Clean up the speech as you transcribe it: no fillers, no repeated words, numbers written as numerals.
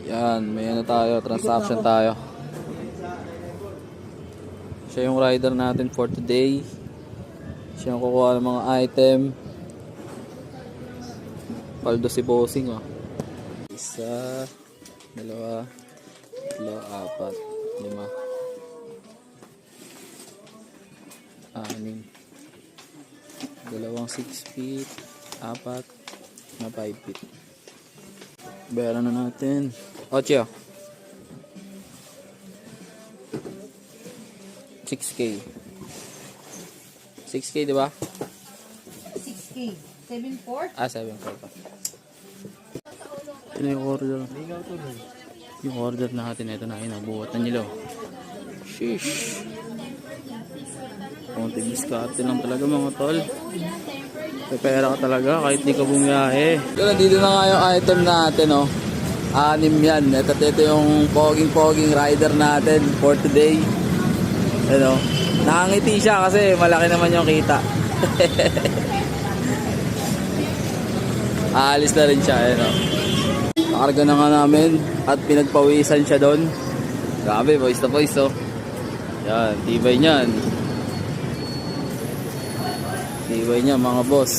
Yan, may ano tayo, transaction tayo. Siya yung rider natin for today. Siya yung kukuha ng mga item. Paldo si bossing, oh. Isa, dalawa, tatlo, apat, lima, anim. Dalawang 6 feet, apat na 5 feet. Bayaran na natin. 8. 6K. 6K, di ba? 6K. 7.4? 7.4 pa. Ito na yung order. Yung order natin. Ito na, inabuhat na nila. Sheesh. Konting diskarte lang talaga mga tol. May pera ka talaga kahit di ka bumiyahe. So, nandito na nga yung item natin, oh. 6 yan. Ito yung poging rider natin for today. Ano? Nakangiti siya kasi malaki naman yung kita. Aalis na rin siya, ano. Nakarga na nga namin at pinagpawisan siya doon. Grabe, boys na boys, oh. Yan, tibay niyan. Tibay niya mga boss.